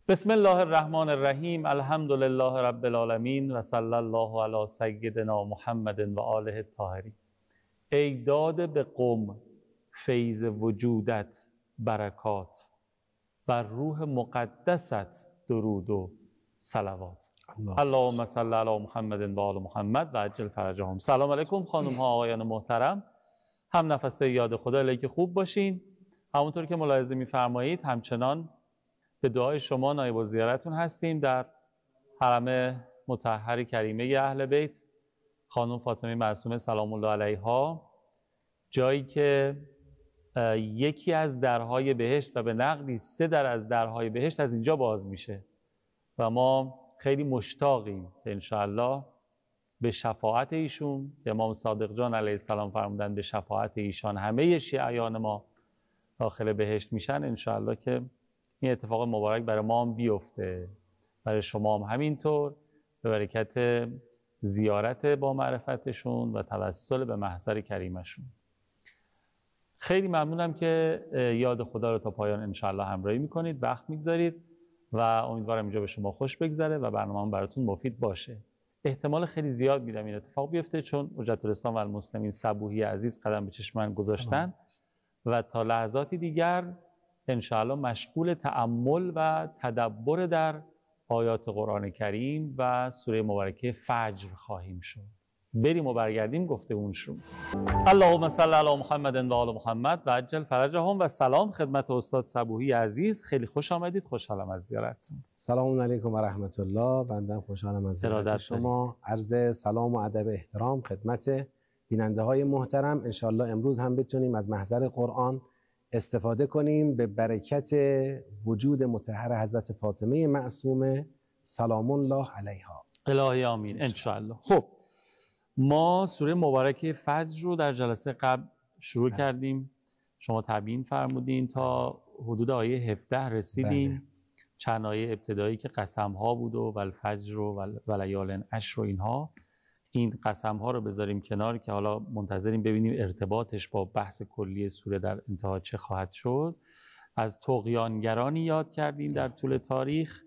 بسم الله الرحمن الرحیم. الحمد لله رب العالمین و صلی الله علی سیدنا محمد و آله الطاهرین. ای داده به قم فیض وجودت برکات، بر روح مقدست درود و صلوات. اللهم صل علی محمد و آل محمد و عجل فرجهم. سلام علیکم خانم ها آقایان محترم، هم نفسه یاد خدا الهی که خوب باشین. همونطور که ملاحظه می‌فرمایید همچنان به دعای شما نایب الزیارتون هستیم در حرم مطهر کریمه اهل بیت، خانم فاطمه معصومه سلام الله علیها، جایی که یکی از درهای بهشت و به نقلی 3 در از درهای بهشت از اینجا باز میشه و ما خیلی مشتاقیم که انشاءالله به شفاعت ایشون که امام صادق جان علیه السلام فرمودن به شفاعت ایشان همه شیعیان ما داخل بهشت میشن. انشاءالله که این اتفاق مبارک برای ما هم بیفته، برای شما هم همینطور، به برکت زیارت با معرفتشون و توسل به محضر کریمشون. خیلی ممنونم که یاد خدا رو تا پایان انشاءالله همراهی میکنید، وقت میگذارید و امیدوارم اینجا به شما خوش بگذره و برنامه هم براتون مفید باشه. احتمال خیلی زیاد میدم این اتفاق بیفته چون حجت الاسلام و المسلمین صبوحی عزیز قدم به چشم من گذاشتن و تا لحظاتی دیگر انشاءالله مشغول تأمل و تدبر در آیات قرآن کریم و سوره مبارکه فجر خواهیم شد. بریم و برگردیم گفتگوشون. اللهم صل علی محمد و آل محمد و عجل فرجهم. و سلام خدمت استاد صبوحی عزیز، خیلی خوش آمدید، خوشحالم از زیارتتون. سلام علیکم و رحمت الله. بنده خوشحالم از زیارت شما. عرض سلام و ادب احترام خدمت بیننده های محترم. انشاءالله امروز هم بتونیم از محضر قرآن استفاده کنیم به برکت وجود مطهر حضرت فاطمه معصومه سلام الله علیها. الهی آمین انشاءالله. خب ما سوره مبارکه فجر رو در جلسه قبل شروع کردیم، شما تبیین فرمودین تا حدود آیه 17 رسیدیم. چند آیه ابتدایی که قسم ها بود و الفجر و لیال عشر و اینها، این قسم ها رو بذاریم کنار که حالا منتظریم ببینیم ارتباطش با بحث کلی سوره در انتها چه خواهد شد. از طغیانگرانی یاد کردیم در طول تاریخ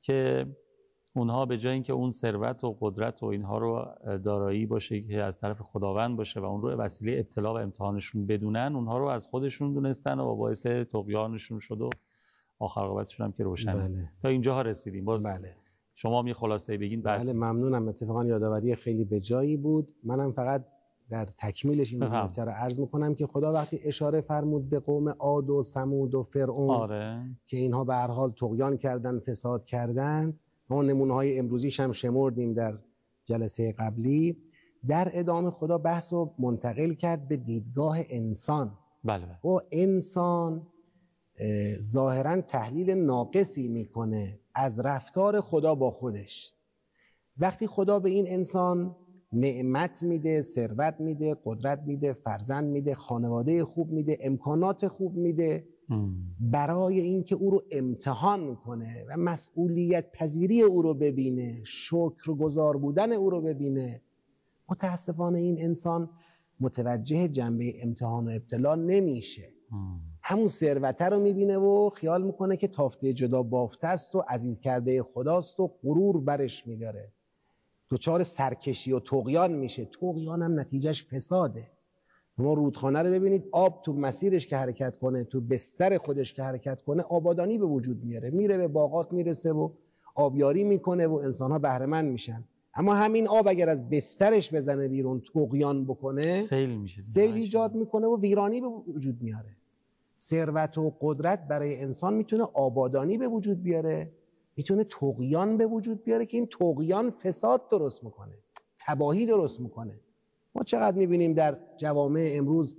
که اونها به جای اینکه اون ثروت و قدرت و اینها رو دارایی باشه که از طرف خداوند باشه و اون رو وسیله ابتلا و امتحانشون بدونن، اونها رو از خودشون دونستن و باعث طغیانشون شد و آخر عاقبتشون هم که روشن. تا اینجاها رسیدیم. باز شما هم یه خلاصه‌ای بگین. بله ممنونم، اتفاقا یادآوری خیلی به جایی بود. منم فقط در تکمیلش این نکته رو عرض میکنم که خدا وقتی اشاره فرمود به قوم عاد و ثمود و فرعون که اینها به هر حال طغیان کردن، فساد کردن، ما نمونه‌های امروزیش هم شمردیم در جلسه قبلی. در ادامه خدا بحث رو منتقل کرد به دیدگاه انسان. بله. و انسان ظاهراً تحلیل ناقصی میکنه از رفتار خدا با خودش. وقتی خدا به این انسان نعمت میده، ثروت میده، قدرت میده، فرزند میده، خانواده خوب میده، امکانات خوب میده، برای اینکه او رو امتحان کنه و مسئولیت پذیری او رو ببینه، شکرگزار بودن او رو ببینه، متاسفانه این انسان متوجه جنبه امتحان و ابتلا نمیشه. همون ثروت رو میبینه و خیال میکنه که تافته جدا بافته است و عزیز کرده خداست و غرور برش میداره، دچار سرکشی و طغیان میشه. طغیان هم نتیجهش فساده. ما رودخانه رو ببینید، آب تو مسیرش که حرکت کنه، تو بستر خودش که حرکت کنه، آبادانی به وجود میاره، میره به باغات میرسه و آبیاری میکنه و انسان‌ها بهره مند میشن. اما همین آب اگر از بسترش بزنه بیرون، طغیان بکنه، سیل میشه، سیل ایجاد میکنه و ویرانی به وجود میاره. ثروت و قدرت برای انسان میتونه آبادانی به وجود بیاره، میتونه طغیان به وجود بیاره که این طغیان فساد درست میکنه، تباهی درست میکنه. ما چقدر میبینیم در جوامع امروز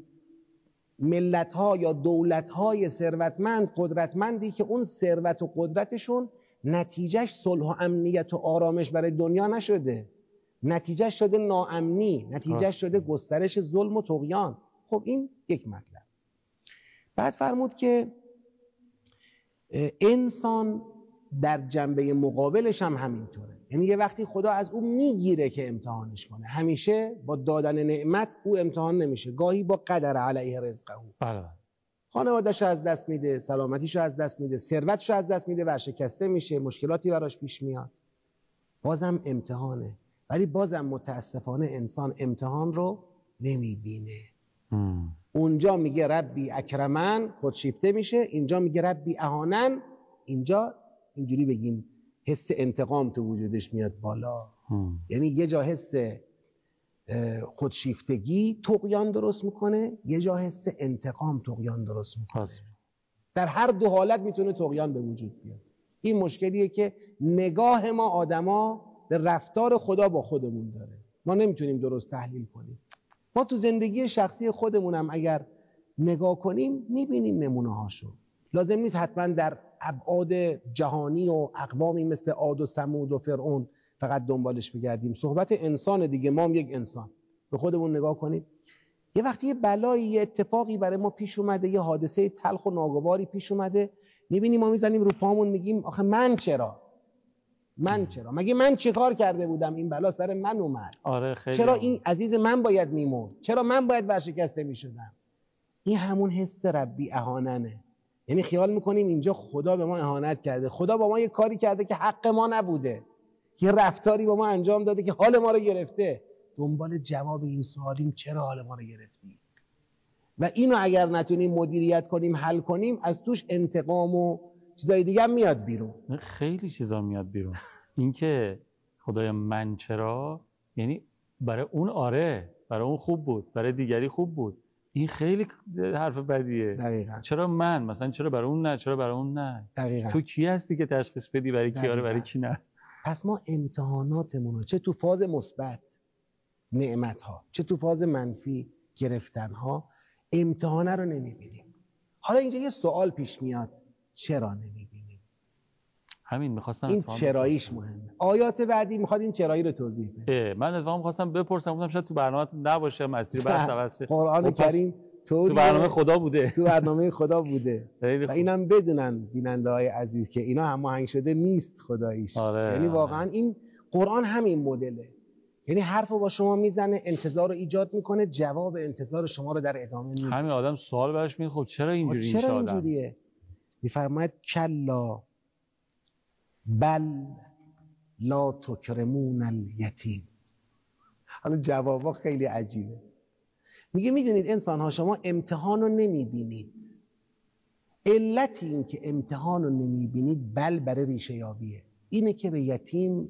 ملت‌ها یا دولت‌های ثروتمند، قدرتمندی که اون ثروت و قدرتشون نتیجهش صلح و امنیت و آرامش برای دنیا نشده، نتیجهش شده ناامنی، نتیجهش شده گسترش ظلم و طغیان. خب این یک مطلب. بعد فرمود که انسان در جنبه مقابلش هم همینطوره. یعنی یه وقتی خدا از او میگیره که امتحانش کنه، همیشه با دادن نعمت او امتحان نمیشه، گاهی با قدر علیه رزقه. خانواده‌شو از دست میده، سلامتیشو از دست میده، ثروتشو از دست میده، ورشکسته میشه، مشکلاتی براش پیش میاد. بازم امتحانه، ولی بازم متاسفانه انسان امتحان رو نمیبینه. اونجا میگه ربی اکرمن، خودشیفته میشه. اینجا میگه ربی اهانن، اینجا اینجوری بگیم حس انتقام تو وجودش میاد بالا. یعنی یه جا حس خودشیفتگی طغیان درست میکنه، یه جا حس انتقام طغیان درست میکنه. در هر دو حالت میتونه طغیان به وجود بیاد. این مشکلیه که نگاه ما آدما به رفتار خدا با خودمون داره. ما نمیتونیم درست تحلیل کنیم. ما تو زندگی شخصی خودمونم اگر نگاه کنیم میبینیم نمونه هاشو. لازم نیست حتما در ابعاد جهانی و اقوامی مثل عاد و ثمود و فرعون فقط دنبالش بگردیم. صحبت انسان دیگه، ما هم یک انسان. به خودمون نگاه کنیم. یه وقتی یه بلایی، یه اتفاقی برای ما پیش اومده، یه حادثه تلخ و ناگواری پیش اومده، میبینیم ما میزنیم رو پامون میگیم آخه من چرا؟ مگه من چه کار کرده بودم این بلا سر من اومد؟ آره خیلی. چرا این عزیز من باید میمرد؟ چرا من باید ورشکسته میشدم؟ این همون حس ربی اهاننه. یعنی خیال میکنیم اینجا خدا به ما اهانت کرده، خدا با ما یه کاری کرده که حق ما نبوده، یه رفتاری با ما انجام داده که حال ما رو گرفته. دنبال جواب این سوالیم چرا حال ما رو گرفتی؟ و اینو اگر نتونیم مدیریت کنیم، حل کنیم، از توش انتقام و چیزای دیگه هم میاد بیرون. خیلی چیزا میاد بیرون. اینکه خدای من چرا، یعنی برای اون آره، برای اون خوب بود، برای دیگری خوب بود. این خیلی حرف بدیه. دقیقاً. چرا من مثلا، چرا برای اون نه، چرا برای اون نه؟ دقیقاً. تو کی هستی که تشخیص بدی برای کی آره برای کی نه؟ پس ما امتحاناتمون رو چه تو فاز مثبت نعمت‌ها، چه تو فاز منفی گرفتن‌ها، امتحانه رو نمی‌بینیم. حالا اینجا یه سوال پیش میاد، چرا نمی‌بینیم؟ همین می‌خواستم این چراییش مهمه. آیات بعدی می‌خواد این چرایی رو توضیح بده. من اتفاقا می‌خواستم بپرسم، گفتم شاید تو برنامه‌تون نباشه، مسیر بحث عوض شه. قرآن کریم تو برنامه خدا بوده. تو برنامه خدا بوده. و اینم بدونن بیننده‌های عزیز که اینا هماهنگ شده نیست خداییش. آره، یعنی واقعا این قرآن همین مدله. یعنی حرفو با شما میزنه، انتظار رو ایجاد میکنه، جواب انتظار شما رو در ادامه میده. همین آدم سوال براش میاد خب چرا اینجوری میشه؟ چرا اینجوریه؟ میفرماید کلا بل لا تکرمون الیتیم. حالا جوابا خیلی عجیبه. میگه میدونید انسان ها شما امتحان رو نمیبینید. علت این که امتحان رو نمیبینید بل برای ریشه یابیه. اینه که به یتیم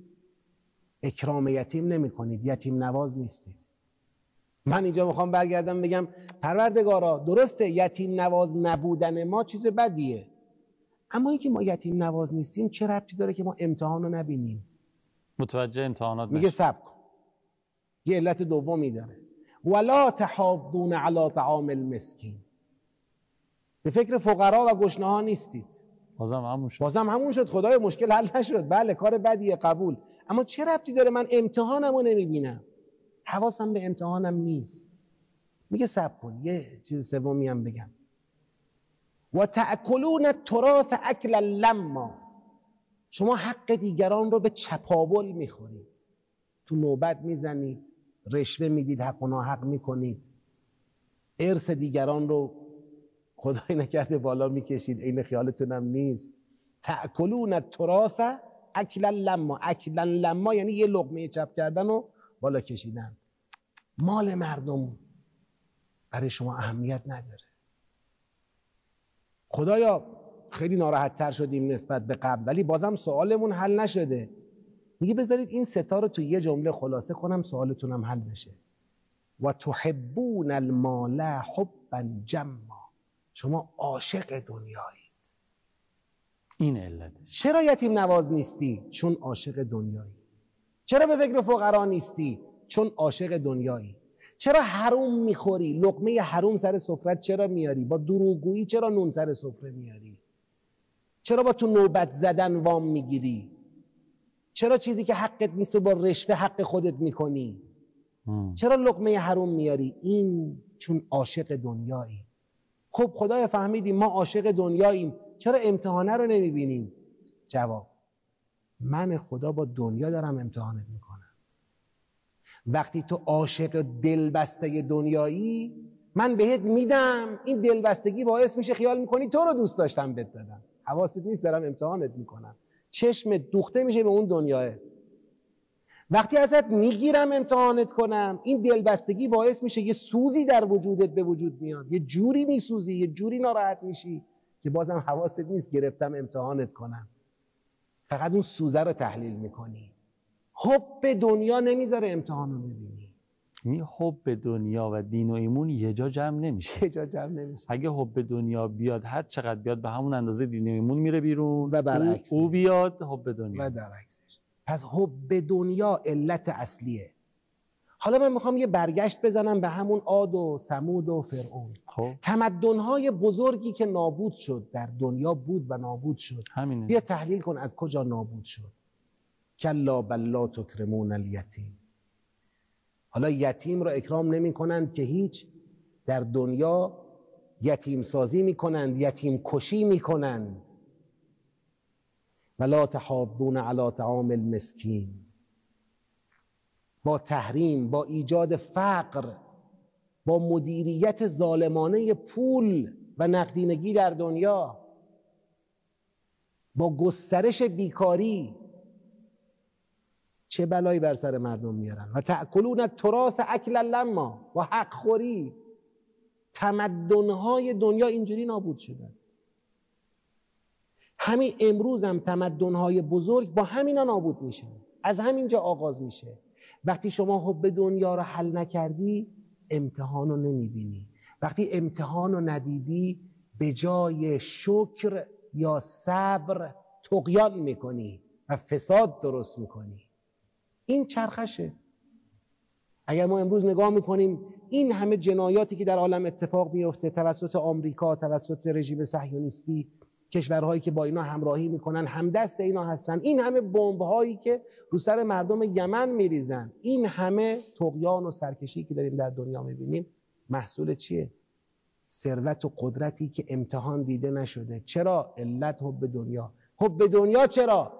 اکرام یتیم نمی کنید، یتیم نواز نیستید. من اینجا میخوام برگردم بگم پروردگارا درسته یتیم نواز نبودن ما چیز بدیه، اما اینکه ما یتیم نواز نیستیم چه ربطی داره که ما امتحان رو نبینیم؟ متوجه امتحانات میگه صبر کن، یه علت دومی داره. ولا تحاضون علی طعام المسکین. به فکر فقرا و گشنه‌ها نیستید. بازم همون شد. خدای مشکل حل نشد. بله کار بدیه، قبول، اما چه ربطی داره من امتحانمو نمیبینم؟ حواسم به امتحانم نیست. میگه صبر کن، یه چیز سومی هم بگم. و تأکلون التراث اکلا لما. شما حق دیگران رو به چپاول میخورید، تو نوبت میزنید، رشوه میدید، حق و ناحق میکنید، ارث دیگران رو خدای نکرده بالا میکشید، این خیالتونم نیست. تأکلون التراث اکلا لما. اکلا لما یعنی یه لقمه چپ کردن و بالا کشیدن. مال مردم برای شما اهمیت نداره. خدایا خیلی ناراحت تر شدیم نسبت به قبل، ولی بازم سوالمون حل نشده. میگه بذارید این ستا رو تو یه جمله خلاصه کنم سوالتونم حل بشه. و تحبون المال حبا جما. شما عاشق دنیایید. این علتش. چرا یتیم نواز نیستی؟ چون عاشق دنیایی. چرا به فکر فقرا نیستی؟ چون عاشق دنیایی. چرا حروم میخوری؟ لقمه حروم سر سفرت چرا میاری؟ با دروغگویی چرا نون سر سفره میاری؟ چرا با تو نوبت زدن وام میگیری؟ چرا چیزی که حقت نیست و با رشوه حق خودت میکنی؟ چرا لقمه حروم میاری؟ این چون عاشق دنیایی. خب خدایا فهمیدیم ما عاشق دنیاییم، چرا امتحانه رو نمیبینیم؟ جواب: من خدا با دنیا دارم امتحانت میکنم. وقتی تو عاشق دلبسته دنیایی، من بهت میدم، این دلبستگی باعث میشه خیال میکنی تو رو دوست داشتم بهت دادم، حواست نیست دارم امتحانت میکنم، چشمت دوخته میشه به اون دنیاه. وقتی ازت میگیرم امتحانت کنم، این دلبستگی باعث میشه یه سوزی در وجودت به وجود میاد، یه جوری میسوزی، یه جوری ناراحت میشی که بازم حواست نیست گرفتم امتحانت کنم، فقط اون سوزه رو تحلیل میکنی. حب دنیا نمیذاره امتحان رو ببینی. حب دنیا و دین و ایمون یه جا جمع نمیشه. یه جا جمع نمیشه. اگه حب دنیا بیاد هر چقدر بیاد به همون اندازه دین و ایمون میره بیرون و برعکس او بیاد حب دنیا و برعکسش. پس حب دنیا علت اصلیه. حالا من میخوام یه برگشت بزنم به همون عاد و ثمود و فرعون. خب تمدن‌های بزرگی که نابود شد در دنیا بود و نابود شد. همینه. بیا تحلیل کن از کجا نابود شد. کلا بل لا تکرمون الیتیم. حالا یتیم را اکرام نمی کنند که هیچ، در دنیا یتیم سازی می کنند، یتیم کشی می کنند. ولا تحاضون علی طعام المسکین. با تحریم، با ایجاد فقر، با مدیریت ظالمانه پول و نقدینگی در دنیا، با گسترش بیکاری، چه بلایی بر سر مردم میارن. و تأکلون التراث اکلا لما، و حق خوری. تمدن‌های دنیا اینجوری نابود شدن. همین امروز هم تمدن‌های بزرگ با همینا نابود میشن. از همینجا آغاز میشه. وقتی شما حب دنیا رو حل نکردی، امتحان رو نمیبینی. وقتی امتحان رو ندیدی، به جای شکر یا صبر طغیان میکنی و فساد درست میکنی. این چرخشه. اگر ما امروز نگاه میکنیم این همه جنایاتی که در عالم اتفاق میفته توسط آمریکا، توسط رژیم صهیونیستی، کشورهایی که با اینا همراهی میکنن، همدست اینا هستن، این همه بمب‌هایی که رو سر مردم یمن میریزن، این همه طغیان و سرکشی که داریم در دنیا میبینیم، محصول چیه؟ ثروت و قدرتی که امتحان دیده نشده. چرا؟ علت حب دنیا. حب دنیا چرا؟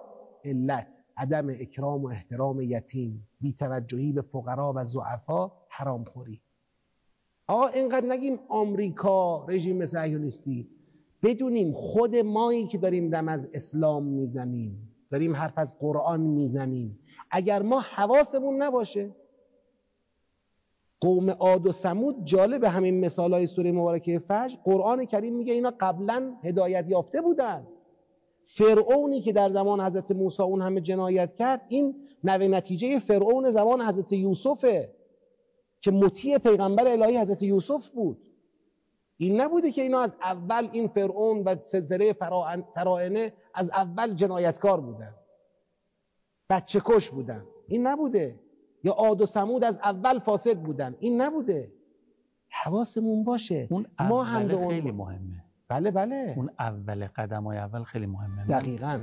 علت عدم اکرام و احترام یتیم، بی‌توجهی به فقرا و ضعفا، حرامخوری. اینقدر نگیم آمریکا، رژیم صهیونیستی، بدونیم خود مایی که داریم دم از اسلام میزنیم، داریم حرف از قرآن میزنیم، اگر ما حواسمون نباشه. قوم عاد و ثمود، جالب همین مثالای سوره مبارکه فجر، قرآن کریم میگه اینا قبلا هدایت یافته بودن. فرعونی که در زمان حضرت موسی اون همه جنایت کرد، این نتیجه فرعون زمان حضرت یوسفه که مطیع پیغمبر الهی حضرت یوسف بود. این نبوده که اینا از اول، این فرعون و سلسله فراعنه از اول جنایتکار بودن، بچه کش بودن، این نبوده. یا عاد و ثمود از اول فاسد بودن، این نبوده. حواسمون باشه. اون ما هم به خیلی مهمه. بله اون اول قدم‌های اول خیلی مهمه. دقیقاً.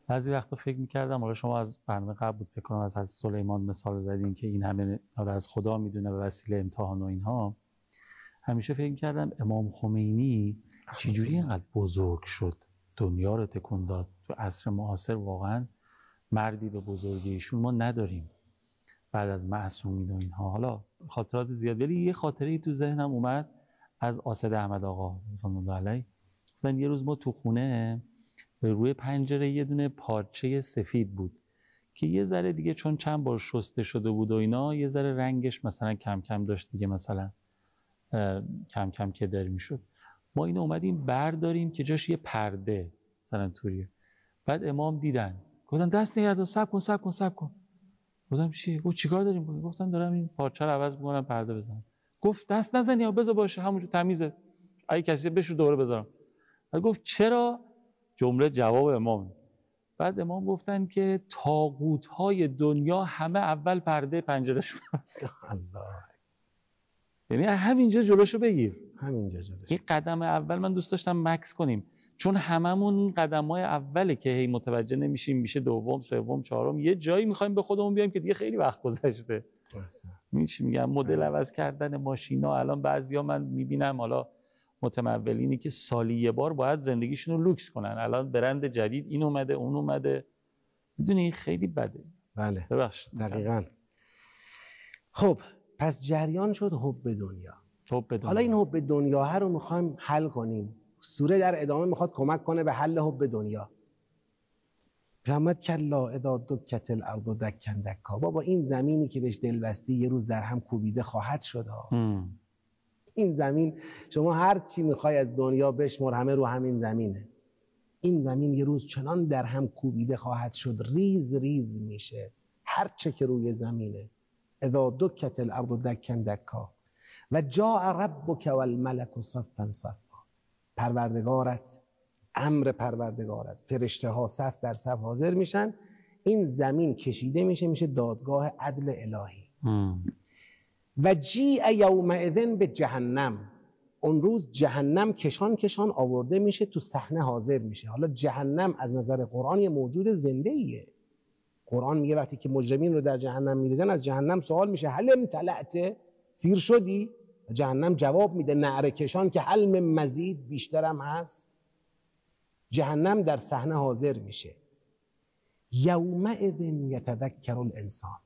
بعضی وقتا فکر می‌کردم، حالا شما از برنامه قبل بود فکر کنم از حضرت سلیمان مثال زدین که این همه رو از خدا میدونه به وسیله امتحان و اینها. همیشه فکر می‌کردم امام خمینی چجوری اینقدر بزرگ شد، دنیا رو تکون داد. تو عصر معاصر واقعا مردی به بزرگی ایشون ما نداریم بعد از معصومین و اینها. حالا خاطرات زیاد، ولی یه خاطره تو ذهنم اومد از آصد احمد آقا رضوان الله علیه. گفتن یه روز ما تو خونه روی پنجره یه دونه پارچه سفید بود که یه ذره دیگه چون چند بار شسته شده بود و اینا، یه ذره رنگش مثلا کم کم داشت دیگه، مثلا کم کم کدر میشد. ما اینو اومدیم برداریم که جاش یه پرده مثلا توریه. بعد امام دیدن، گفتن دست نگردار، صبر کن. گفتم چیه؟ گفت چیکار داریم کنیم؟ گفتم دارم این پارچه رو عوض می‌کنم پرده بزنم. گفت دست نزنی، بذار باشه همونجا تمیزه، اگه کسی بشور دوباره بذارم. بعد گفت چرا؟ جمله جواب امام. بعد امام گفتن که طاغوت‌های دنیا همه اول پرده پنجره‌شون هست. الله. یعنی همینجا جلوشو بگیر. همینجا جلوش. این قدم اول من دوست داشتم مکس کنیم. چون هممون این قدم‌های اوله که هی متوجه نمیشیم، میشه دوم، سوم، چهارم، یه جایی میخوایم به خودمون بیایم که دیگه خیلی وقت گذشته. میگم مدل عوض کردن ماشینا، الان بعضیا من میبینم حالا متمولینی که سالی یه بار باید زندگیشون رو لوکس کنن، الان برند جدید این اومده اون اومده، میدونی این خیلی بده. بله ببخشید. دقیقاً. خب پس جریان شد حب دنیا. حالا این حب دنیا رو میخوایم حل کنیم. سوره در ادامه میخواد کمک کنه به حل حب دنیا. فرمود کلا اذا دکت الارض دکا دکا. بابا این زمینی که بهش دل بستی یه روز در هم کوبیده خواهد شد ها. این زمین شما هر چی میخوای از دنیا بشمر همه رو همین زمینه. این زمین یه روز چنان در هم کوبیده خواهد شد، ریز ریز میشه هر چه که روی زمینه. اذا دکت الارض دکا دکا و جاء ربک والملک صفا صفا. پروردگارت، امر پروردگارت، فرشته ها صف در صف حاضر میشن، این زمین کشیده میشه دادگاه عدل الهی. و جیء یومئذ به جهنم. اون روز جهنم کشان کشان آورده میشه تو صحنه حاضر میشه. حالا جهنم از نظر قرآن یه موجود زنده ایه. قرآن میگه وقتی که مجرمین رو در جهنم میریزن از جهنم سوال میشه هل امتلأت؟ سیر شدی؟ جهنم جواب میده نعره کشان که هل من مزید، بیشترم هست. جهنم در صحنه حاضر میشه. یومئذ یتذکر الانسان.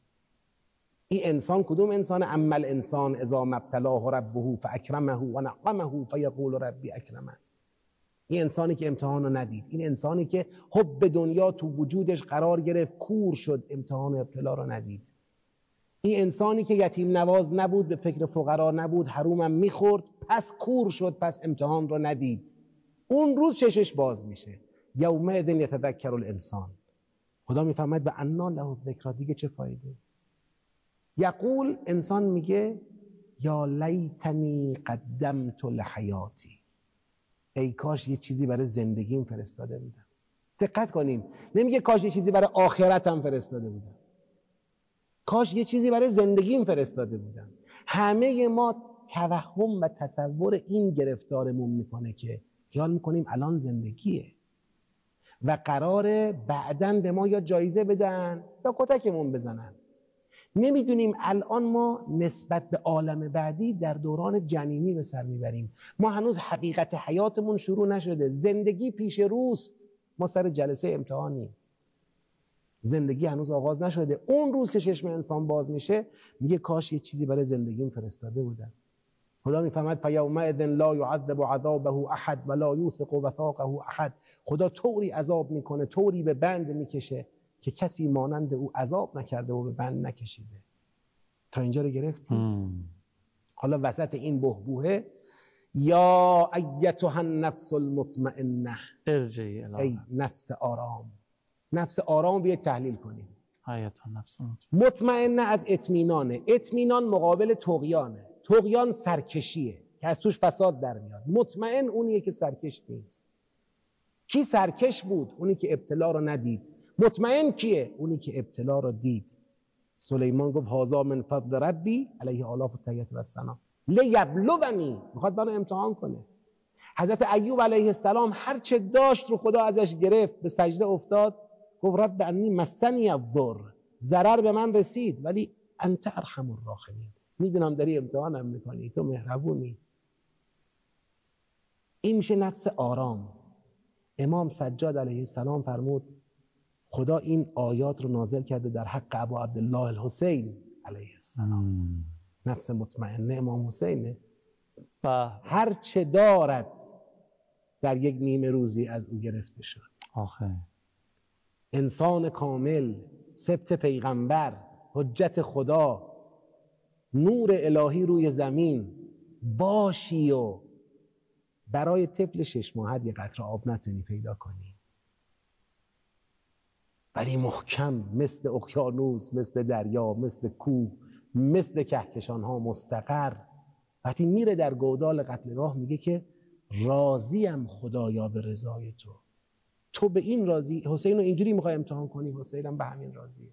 این انسان کدوم انسان؟ اما الانسان اذا ما ابتلاه ربه فاکرمه و نعمه فیقول ربی اکرمن. این انسانی که امتحان رو ندید، این انسانی که حب دنیا تو وجودش قرار گرفت، کور شد، امتحان و ابتلا رو ندید. این انسانی که یتیم نواز نبود، به فکر فقرا نبود، حرومم میخورد، پس کور شد، پس امتحان رو ندید. اون روز چشش باز میشه. یومئذ یتذکر الانسان. خدا میفرماید به انا له الذکری. دیگه چه فایده؟ یقول، انسان میگه یا لیتنی قدمت لحیاتی. ای کاش یه چیزی برای زندگیم فرستاده بودم. دقت کنیم، نمیگه کاش یه چیزی برای آخرتم فرستاده بودم، کاش یه چیزی برای زندگیم فرستاده بودم. همه ما توهم و تصور این گرفتارمون میکنه که خیال میکنیم الان زندگیه و قراره بعدن به ما یا جایزه بدن یا کتکمون بزنن. نمیدونیم الان ما نسبت به عالم بعدی در دوران جنینی به سر میبریم. ما هنوز حقیقت حیاتمون شروع نشده، زندگی پیش روست، ما سر جلسه امتحانیم، زندگی هنوز آغاز نشده. اون روز که چشم انسان باز میشه میگه کاش یه چیزی برای زندگیم فرستاده بودم. خدا میفهمد فیومئذ لا یعذب عذابه احد ولا یوثق وثاقه احد. خدا طوری عذاب میکنه، طوری به بند میکشه که کسی مانند او عذاب نکرده و به بند نکشیده. تا اینجا رو گرفتیم. حالا وسط این بحبوحه یا ایتها النفس المطمئنه ارجعی ای نفس آرام. نفس آرام بیاید تحلیل کنیم. ایتها النفس مطمئنه از اطمینانه. اطمینان مقابل طغیانه. طغیان سرکشیه که از توش فساد در میاد. مطمئن اونیه که سرکش نیست. کی سرکش بود؟ اونی که ابتلا رو ندید. مطمئن کیه؟ اونی که ابتلا رو دید. سلیمان گفت هذا من فضل ربی علیه آلاف التحیة و الثنا لیبلونی. میخواد منو امتحان کنه. حضرت ایوب علیه السلام هر چه داشت رو خدا ازش گرفت، به سجده افتاد، گفت رب انی مسنی الضر. ضرر به من رسید ولی انت ارحم الراحمین. میدونم داری امتحانم میکنی، تو مهربونی. این میشه نفس آرام. امام سجاد علیه السلام فرمود خدا این آیات رو نازل کرده در حق ابو عبدالله الحسین علیه السلام. نفس مطمئنه امام حسینه. هر چه دارد در یک نیمه روزی از او گرفته شد. انسان کامل، سبط پیغمبر، حجت خدا، نور الهی روی زمین باشی و برای طفل 6 ماهه یه قطره آب نتونی پیدا کنی، ولی محکم مثل اقیانوس، مثل دریا، مثل کوه، مثل کهکشان ها مستقر. وقتی میره در گودال قتلگاه میگه که راضیم خدایا به رضای تو. تو به این راضی؟ حسین رو اینجوری میخوای امتحان کنی؟ حسین هم به همین راضیه.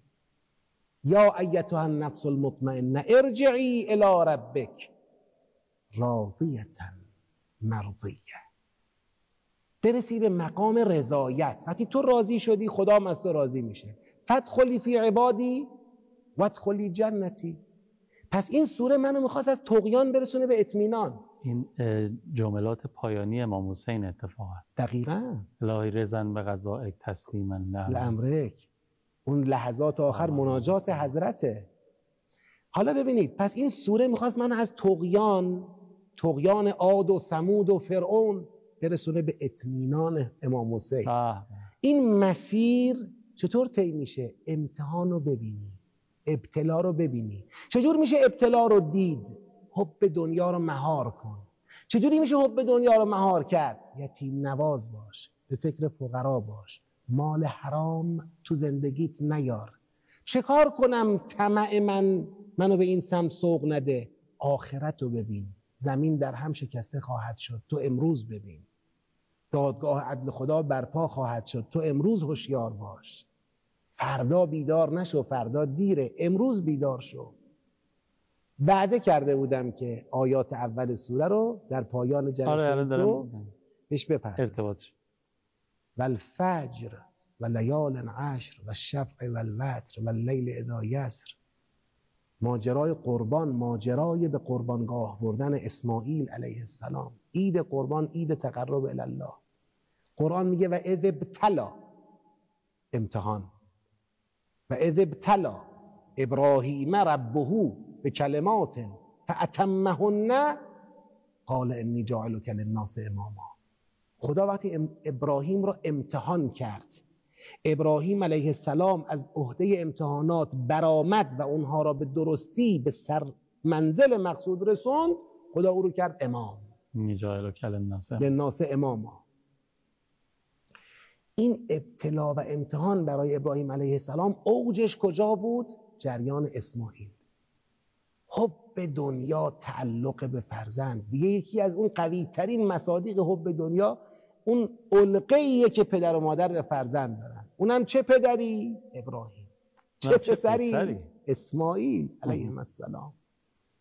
یا ایتها النفس المطمئنه ارجعی الی ربک راضیه مرضیه. برسی به مقام رضایت. وقتی تو راضی شدی خدا هم از تو راضی میشه. فادخلی فی عبادی وادخلی جنتی. پس این سوره منو میخواست از طغیان برسونه به اطمینان. این جملات پایانی امام حسین اتفاقا دقیقاً الهی رضا به قضائک تسلیما لامرک، اون لحظات آخر مناجات حضرته. حالا ببینید، پس این سوره میخواست منو از طغیان عاد و ثمود و فرعون برسونه به اطمینان امام حسین. این مسیر چطور طی میشه؟ امتحان رو ببینی، ابتلا رو ببینی. چجور میشه ابتلا رو دید؟ حب دنیا رو مهار کن. چجوری میشه حب دنیا رو مهار کرد؟ یتیم نواز باش، به فکر فقرا باش، مال حرام تو زندگیت نیار. چه کار کنم طمع منو به این سمت سوق نده؟ آخرت رو ببین، زمین در هم شکسته خواهد شد، تو امروز ببین. دادگاه عدل خدا برپا خواهد شد، تو امروز هوشیار باش. فردا بیدار نشو، فردا دیره، امروز بیدار شو. وعده کرده بودم که آیات اول سوره رو در پایان جلسه 2 بهش بپردازم. والفجر و لیال عشر و الشفع و الوتر و اللیل اذا یسر. ماجرای قربان، ماجرای به قربانگاه بردن اسماعیل علیه السلام. عید قربان، عید تقرب الی الله. قرآن میگه و اذ ابتلا، امتحان، و اذ ابتلا ابراهیم ربه به کلمات فاتمهن قال انی جاعلک للناس اماما. خدا وقتی ابراهیم رو امتحان کرد، ابراهیم علیه السلام از عهده امتحانات برآمد و اونها را به درستی به سر منزل مقصود رسوند، خدا او رو کرد امام. انی جاعلک للناس اماما. این ابتلا و امتحان برای ابراهیم علیه السلام اوجش کجا بود؟ جریان اسماعیل. حب دنیا، تعلق به فرزند. دیگه یکی از اون قوی ترین مصادیق حب دنیا اون علقه‌ایه که پدر و مادر به فرزند دارن. اونم چه پدری؟ ابراهیم. چه پسری؟ اسماعیل علیه السلام.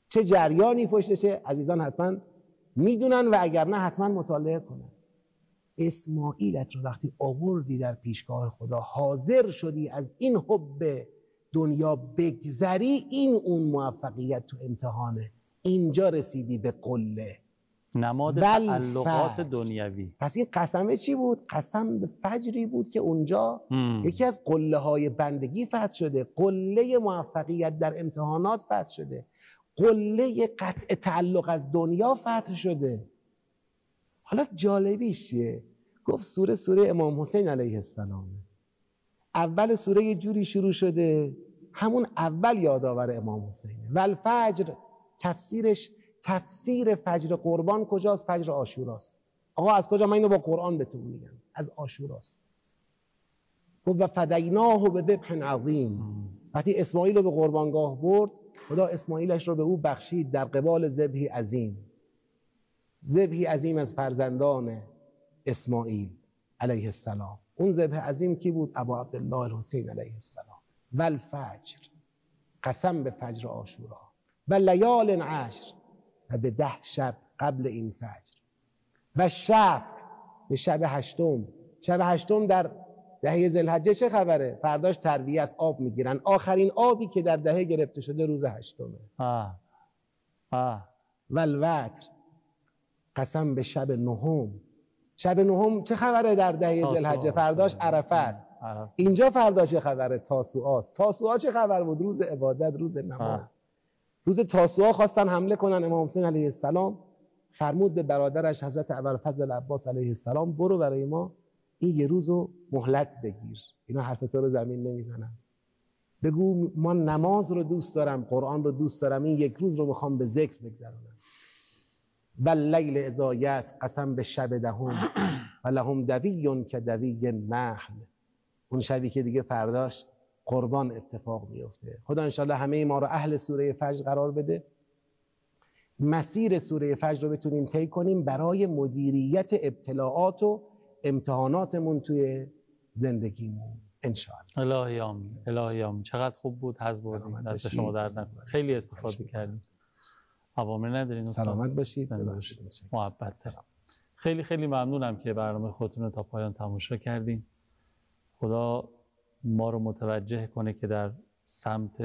چه جریانی پشتشه؟ عزیزان حتما میدونن و اگر نه حتما مطالعه کنن. اسماعیلت رو وقتی آوردی در پیشگاه خدا، حاضر شدی از این حب دنیا بگذری، این اون موفقیت تو امتحانه. اینجا رسیدی به قله، نماد تعلقات دنیوی. پس این قسمه چی بود؟ قسم به فجری بود که اونجا یکی از قله های بندگی فتح شده، قله موفقیت در امتحانات فتح شده، قله قطع تعلق از دنیا فتح شده. حالا جالبیش چیه؟ گفت سوره امام حسین علیه السلام. اول سوره یه جوری شروع شده، همون اول یادآور امام حسینه. والفجر تفسیر فجر قربان کجاست؟ فجر عاشوراست. آقا از کجا؟ من اینو با قرآن بهتون میگم، از عاشوراست. گفت و فدیناه بذبح عظیم. وقتی اسماعیل رو به قربانگاه برد، خدا اسماعیلش رو به او بخشید در قبال ذبحی عظیم. ذبحی عظیم از فرزندان اسماعیل علیه السلام. اون ذبح عظیم کی بود؟ ابا عبدالله الحسین علیه السلام. والفجر، قسم به فجر عاشورا، و لیال عشر، و به 10 شب قبل این فجر، و شفع، به شب 8. شب 8 در دهه ذوالحجه چه خبره؟ فرداش ترویه است، آب میگیرن. آخرین آبی که در دهه گرفته شده روز 8. والوتر، قسم به شب 9. شب 9 چه خبره در دهه ذوالحجه؟ فرداش عرفه است. اینجا فردا چه خبره؟ تاسوعا است. تاسوعا چه خبر بود؟ روز عبادت، روز نماز. روز تاسوعا خواستن حمله کنن امام حسین علیه السلام، فرمود به برادرش حضرت ابوالفضل عباس علیه السلام برو برای ما این یه روزو مهلت بگیر، اینا حرف تو رو زمین نمیزنن، بگو ما نماز رو دوست دارم، قرآن رو دوست دارم، این یک روز رو میخوام به ذکر بگذرونم. واللیل اذا یسر، قسم به شب 10 و لهم دوی کدوی النحل، اون شبی که دیگه فرداش قربان اتفاق میفته. خدا انشالله همه ما رو اهل سوره فجر قرار بده، مسیر سوره فجر رو بتونیم طی کنیم برای مدیریت ابتلاعات و امتحاناتمون توی زندگیمون انشالله. الهی آمین، الهی آمین. چقدر خوب بود، حظ بردیم، دست شما درد نکنه، خیلی استفاده کردیم. عوامر ندارین؟ سلامت باشید. محبت. خیلی خیلی ممنونم که برنامه خودتون رو تا پایان تماشا کردین. خدا ما رو متوجه کنه که در سمت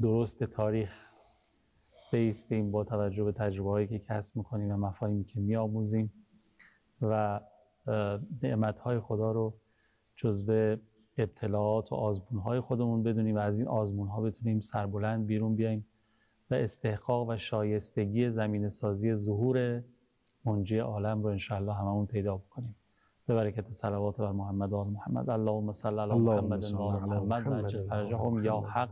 درست تاریخ بایستیم با توجه به تجربه‌هایی که کسب می‌کنیم و مفاهیمی که می‌آموزیم و نعمت‌های خدا رو جزو ابتلاعات و آزمون‌های خودمون بدونیم و از این آزمون‌ها بتونیم سربلند بیرون بیاییم و استحقاق و شایستگی زمینه سازی ظهور منجی عالم رو انشاءالله هممون پیدا بکنیم. به برکت صلوات بر محمد و آل محمد. اللهم صل علی محمد و آل محمد و عجل فرجهم یا حق.